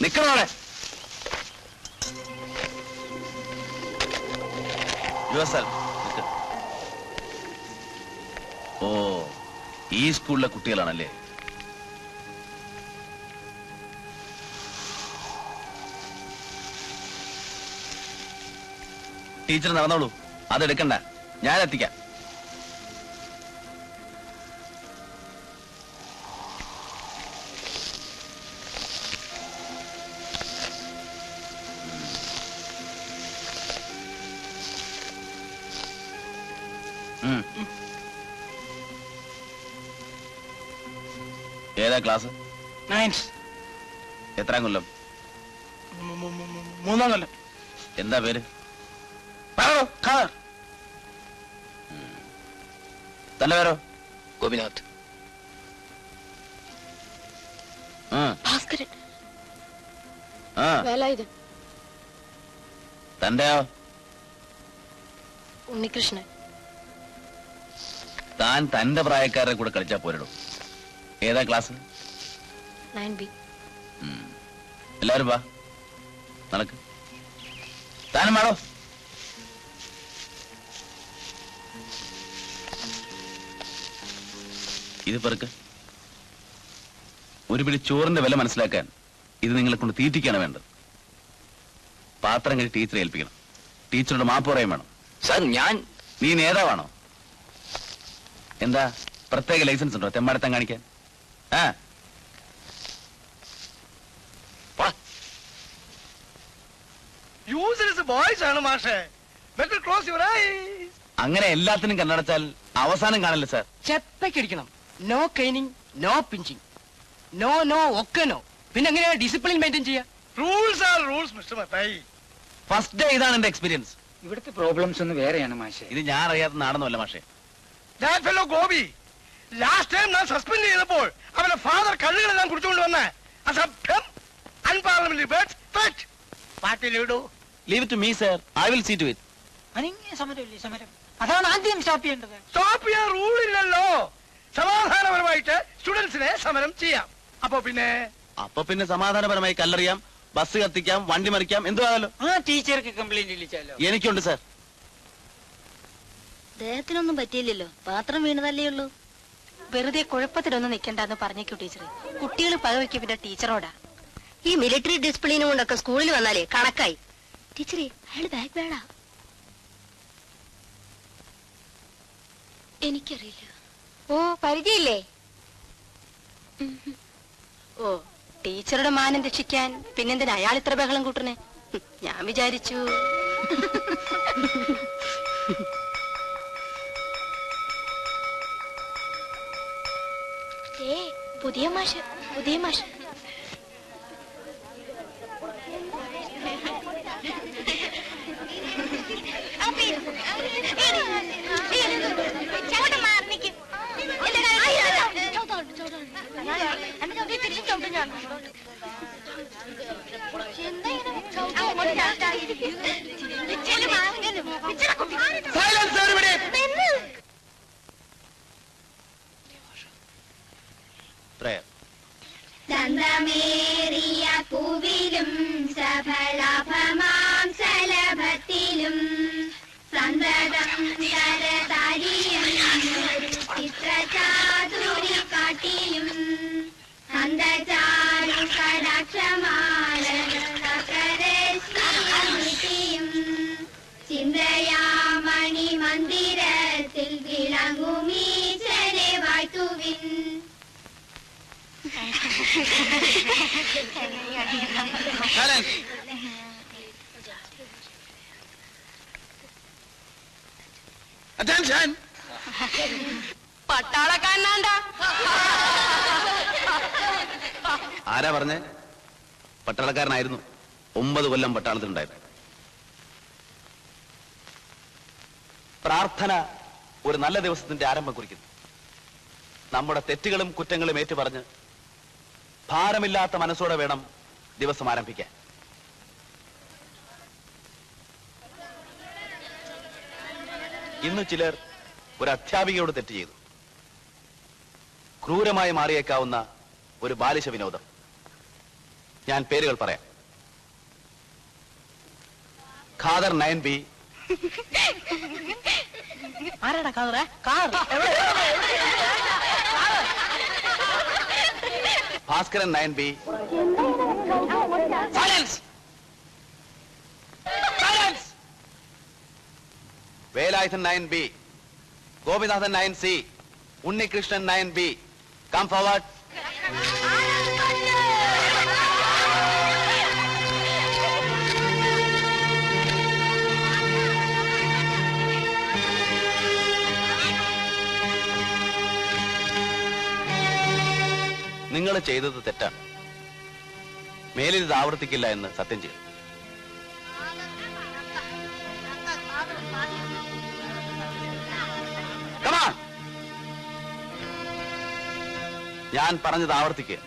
നിക്കണോടെ. ഓ, ഈ സ്കൂളിലെ കുട്ടികളാണല്ലേ? ടീച്ചർ നടന്നോളൂ, അതെടുക്കണ്ട, ഞാൻ എത്തിക്കാം. ഏതാ ക്ലാസ്? നയൻസ്. എത്രാം കൊല്ലം? 3ാം കൊല്ലം. എന്താ പേര്? തന്റെ പേരോ? ഗോപിനാഥ്. ഭാസ്കരൻ. തന്റെയോ? ഉണ്ണികൃഷ്ണൻ. താൻ തന്റെ പ്രായക്കാരുടെ കൂടെ കളിച്ചാ പോരടോ. ഏതാ ക്ലാസ്? 9B. എല്ലാരും വാ, നടക്ക്. താനും വേണോ? ഇത് പെറുക്ക്. ഒരു പിടി ചോറിന്റെ വില മനസ്സിലാക്കാൻ ഇത് നിങ്ങളെ കൊണ്ട് തീറ്റിക്കാണ് വേണ്ടത്. പാത്രം കഴിച്ച് ടീച്ചറെ ഏൽപ്പിക്കണം. ടീച്ചറുടെ മാപ്പ് പറയാൻ വേണം. സാർ, നീ നേതാവാണോ? എന്താ പ്രത്യേക ലൈസൻസ് ഉണ്ടോ തെമ്മാടത്തം കാണിക്കാൻ? അങ്ങനെ എല്ലാത്തിനും കണ്ണടച്ചാൽ അവസാനം കാണില്ല സാർ. ചെപ്പയ്ക്കടിക്കണം. No caning, no pinching, no no ഒക്കെ നോ. പിന്നെ എങ്ങനെയാ ഡിസിപ്ലിൻ മെയിൻറ്റെയിൻ ചെയ്യാ? Rules are rules mister Mathai. First day ഇതാണ് എന്റെ എക്സ്പീരിയൻസ്. ഇവിടുത്തെ പ്രോബ്ലംസ് ഒന്ന് വേറെയാണ് മാഷെ. ഇത് ഞാൻ അറിയാത്ത നാടൊന്നുമല്ല മാഷെ. That fellow Gopi last time ഞാൻ സസ്പെൻഡ് ചെയ്തപ്പോൾ അവന്റെ ഫാദർ കള്ളുകൾ ഞാൻ കുടിച്ചുകൊണ്ട് വന്ന അസഭ്യം അൺപാർലമെന്ററി വേർഡ്സ് ഫെറ്റ്. What will you do? Leave it to me sir, I will see to it. അനങ്ങിയ സമരമില്ലേ സമരം? അതാണ് ആദ്യം സ്റ്റോപ്പ് ചെയ്യേണ്ടത്. സ്റ്റോപ്പ് ചെയ്യാൻ റൂൾ ഇല്ലല്ലോ. സമാധാനപരമായിട്ട് സ്റ്റുഡൻസിനെ സമരം ചെയ്യാം. അപ്പൊ പിന്നെ സമാധാനപരമായി കല്ലെറിയാം, ബസ് കത്തിക്കാം, വണ്ടി മറിക്കാം, എന്തുവാണല്ലോ. ആ ടീച്ചർക്ക് കംപ്ലൈന്റ് ഇല്ലാലോ? എനിക്കുണ്ട് സർ. ദേഹത്തിനൊന്നും പറ്റിയില്ലല്ലോ, പാത്രം വീണതല്ലേ ഉള്ളൂ. വെറുതെ കുഴപ്പത്തിലൊന്നും നിൽക്കണ്ടെന്ന് പറഞ്ഞേക്കൂ ടീച്ചറെ. കുട്ടികൾ പകവയ്ക്കും പിന്നെ ടീച്ചറോടാ. ഈ മിലിറ്ററി ഡിസിപ്ലിനും കൊണ്ടൊക്കെ സ്കൂളിൽ വന്നാലേ കണക്കായി. ടീച്ചറെ, അയാള് ബാക്ക് ബാഡാ. എനിക്കറിയില്ല. ഓ, പരിചയമില്ലേ? ഓ, ടീച്ചറുടെ മാനം രക്ഷിക്കാൻ പിന്നെന്തിനാ അയാൾ ഇത്ര ബഹളം കൂട്ടണേ? ഞാൻ വിചാരിച്ചു. പുതിയ മാഷ്. ചന്ദ്രമേറിയ പൂവിലും സഫലാഭമാം സലഭത്തിലും സന്തതം ശരതാരിയും ചിത്രചാതുരി കാട്ടിലും അന്തചാരു കടാക്ഷമാലയും ചിന്തയാമണി മന്ദിരത്തിൽ വിളങ്ങുമീശനെ വാഴ്ത്തുവിൻ. പട്ടാളക്കാരനാണ്ടാ? ആരാ പറഞ്ഞേ? പട്ടാളക്കാരനായിരുന്നു. 9 കൊല്ലം പട്ടാളത്തിലുണ്ടായിരുന്നു. പ്രാർത്ഥന ഒരു നല്ല ദിവസത്തിന്റെ ആരംഭം കുറിക്കുന്നു. നമ്മുടെ തെറ്റുകളും കുറ്റങ്ങളും ഏറ്റുപറഞ്ഞ് ഭാരമില്ലാത്ത മനസ്സോടെ വേണം ദിവസം ആരംഭിക്കാൻ. ഇന്ന് ചിലർ ഒരു അധ്യാപികയോട് തെറ്റ് ചെയ്തു. ക്രൂരമായി മാറിയേക്കാവുന്ന ഒരു ബാലിശ വിനോദം. ഞാൻ പേരുകൾ പറയാം. ഖാദർ 9B, ആരാടാ കാതറ? കാർ Bhaskaran 9B, Velayudhan 9B, Gopinathan 9C, Unnikrishnan 9B. Come forward. നിങ്ങൾ ചെയ്തത് തെറ്റാണ്. മേലിൽ ഇത് ആവർത്തിക്കില്ല എന്ന് സത്യം ചെയ്യും. ഞാൻ പറഞ്ഞത് ആവർത്തിക്കുക.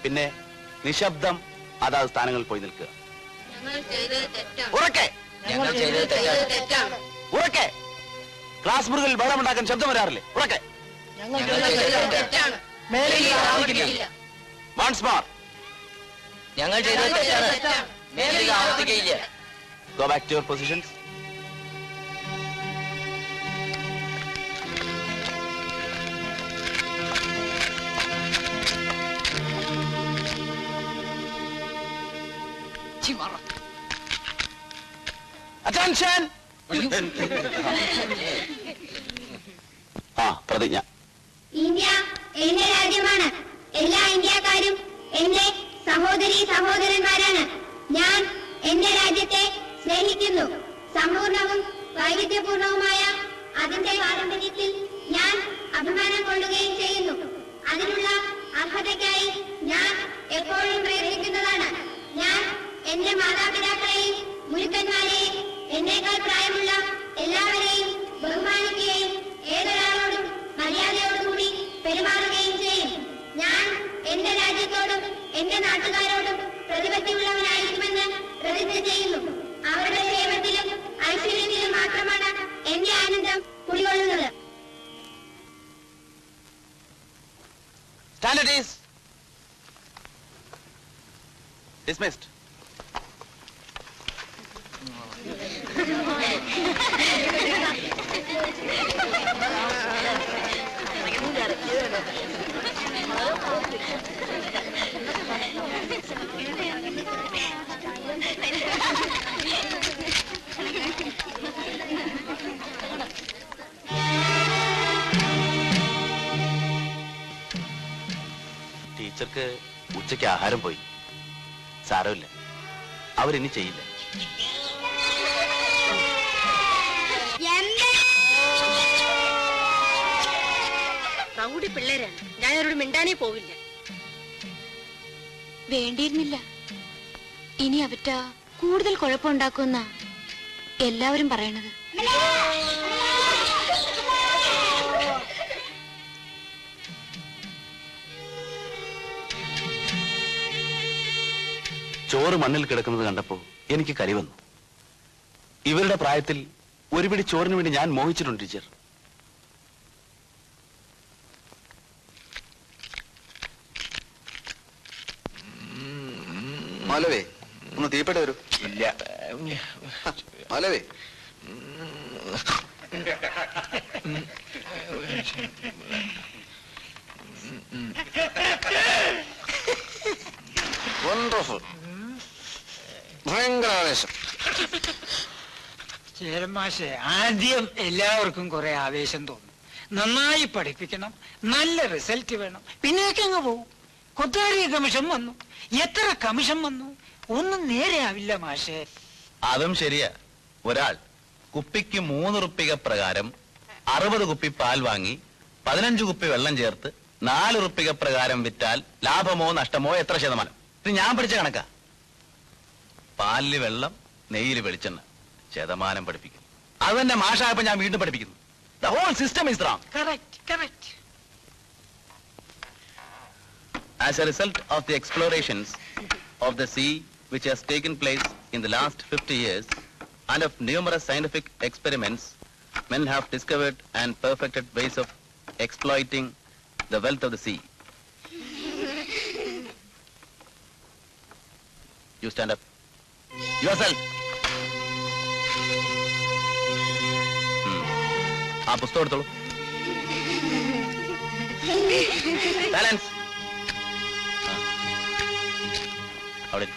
പിന്നെ നിശബ്ദം അതാത് സ്ഥാനങ്ങളിൽ പോയി നിൽക്കുക. ഉറക്കെ ഉറക്കെ. ക്ലാസ് മുറികളിൽ വെള്ളമുണ്ടാക്കാൻ ശബ്ദം വരാറില്ലേ? ഉറക്കെ. Once more. ഞങ്ങൾ ചെയ്തത് തെറ്റാണ്. മേലിൽ ആവർത്തിക്കയില്ല. Go back to your positions. Attention! പ്രതിജ്ഞ. ഇന്ത്യ എന്റെ രാജ്യമാണ്. എല്ലാ ഇന്ത്യക്കാരും എന്റെ സഹോദരീ സഹോദരന്മാരാണ്. ഞാൻ എന്റെ രാജ്യത്തെ സ്നേഹിക്കുന്നു. സമ്പൂർണവും വൈവിധ്യപൂർണവുമായ അതിന്റെ പാരമ്പര്യത്തിൽ ഞാൻ അഭിമാനം കൊള്ളുകയും ചെയ്യുന്നു. അതിനുള്ള അർഹതയ്ക്കായി ഞാൻ എപ്പോഴും പ്രയത്നിക്കുന്നതാണ്. ഞാൻ എന്റെ മാതാപിതാക്കളെയും ഗുരുക്കന്മാരെയും എന്നേക്കാൾ പ്രായമുള്ള എല്ലാവരെയും ബഹുമാനിക്കുകയും ഏതൊരാളോടും മര്യാദയോടുകൂടി പെരുമാറുകയും ചെയ്യും. ഞാൻ എന്റെ രാജ്യത്തോടും എന്റെ നാട്ടുകാരോടും പ്രതിബദ്ധമുള്ളവനായിരിക്കുമെന്ന് പ്രതിജ്ഞ ചെയ്യുന്നു. അവരുടെ ക്ഷേമത്തിലും ഐശ്വര്യത്തിലും മാത്രമാണ് എന്റെ ആനന്ദം കുടികൊള്ളുന്നത്. Stand at ease. Dismissed. ടീച്ചർക്ക് ഉച്ചയ്ക്ക് ആഹാരം പോയി. സാരമില്ല, അവരിനി ചെയ്യില്ല. റൗഡി പിള്ളേരാണ്. ഞാൻ അവരോട് മിണ്ടാനേ പോവില്ല. വേണ്ടിയിരുന്നില്ല. ഇനി അവറ്റ കൂടുതൽ കുഴപ്പമുണ്ടാക്കുന്ന എല്ലാവരും പറയണത്. ചോറ് മണ്ണിൽ കിടക്കുന്നത് കണ്ടപ്പോ എനിക്ക് കരി വന്നു. ഇവരുടെ പ്രായത്തിൽ ഒരു പിടി ചോറിന് വേണ്ടി ഞാൻ മോഹിച്ചിട്ടുണ്ട് ടീച്ചർ. മാലവേ, ഒന്ന് തീപ്പെട്ട് വരൂ. ഇല്ല മാലവേ, വണ്ടർഫുൾ. ഭയങ്കര ആവേശം. ചേരമാഷെ, ആദ്യം എല്ലാവർക്കും കുറെ ആവേശം തോന്നും. നന്നായി പഠിപ്പിക്കണം, നല്ല റിസൾട്ട് വേണം, പിന്നേക്ക് അങ്ങ് പോകും. കൊത്താരി കമ്മീഷൻ വന്നു, എത്ര കമ്മീഷൻ വന്നു, ഒന്നും നേരെയാവില്ല മാഷെ. അതും ശരിയാ. ഒരാൾ കുപ്പിക്ക് 3 റുപ്പിക പ്രകാരം 60 കുപ്പി പാൽ വാങ്ങി 15 കുപ്പി വെള്ളം ചേർത്ത് 4 റുപ്പിക പ്രകാരം വിറ്റാൽ ലാഭമോ നഷ്ടമോ എത്ര ശതമാനം? ഇത് ഞാൻ പഠിച്ച കണക്കാ. പാലില് വെള്ളം, നെയ്യില് വെളിച്ചെണ്ണ, ശതമാനം പഠിപ്പിക്കുന്നു. അത് തന്നെ മാഷായപ്പോ ഞാൻ വീണ്ടും പഠിപ്പിക്കുന്നു. The whole system is wrong. Correct correct. As a result of the explorations of the sea which has taken place in the last 50 years and of numerous scientific experiments, men have discovered and perfected ways of exploiting the wealth of the sea. You stand up. Yourself. ആ പുസ്തകം എടുത്തോളൂ. Balance. അവിടെ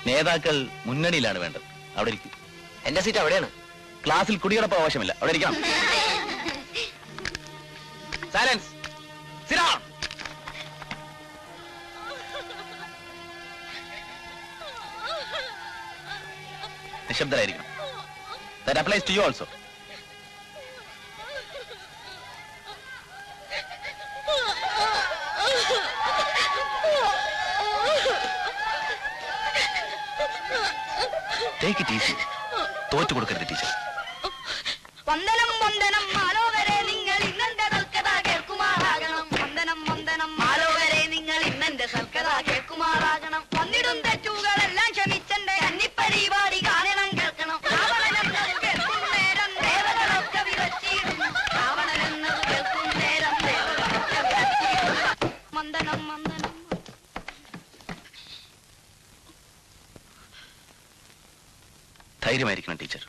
നേതാക്കൾ മുന്നണിയിലാണ് വേണ്ടത്. അവിടെ ഇരിക്കും. എന്റെ seat അവിടെയാണ്. ക്ലാസ്സിൽ കുടിയടപ്പ് ആവശ്യമില്ല. അവിടെ ഇരിക്കണം. സൈലൻസ്. Sit down. നിശബ്ദരായിരിക്കണം. That applies to you also. Take it easy. തോറ്റു കൊടുക്കരുത് ടീച്ചർ. വന്ദനം വന്ദനം മാലോകരെ നിങ്ങൾ ഇന്നെന്റെ സൽക്കഥ കേൾക്കുമാറാകണം. വന്ദനം വന്ദനം മാലോകരെ നിങ്ങൾ ഇന്നെന്റെ സൽക്കഥ കേൾക്കുമാറാകണം. വന്നിടും തെറ്റുകളെല്ലാം ക്ഷമിച്ചെന്റെ അന്നിപ്പരിപാടി കാണണം കേൾക്കണം. രാവണനെന്നത് കേൾക്കും നേരം ദേവകളൊക്കെ വിറച്ചിടും. രാവണനെന്നത് കേൾക്കും നേരം ദേവകളൊക്കെ വിറച്ചിടും. വന്ദനം വന്ദനം. ധൈര്യമായിരിക്കണം ടീച്ചർ.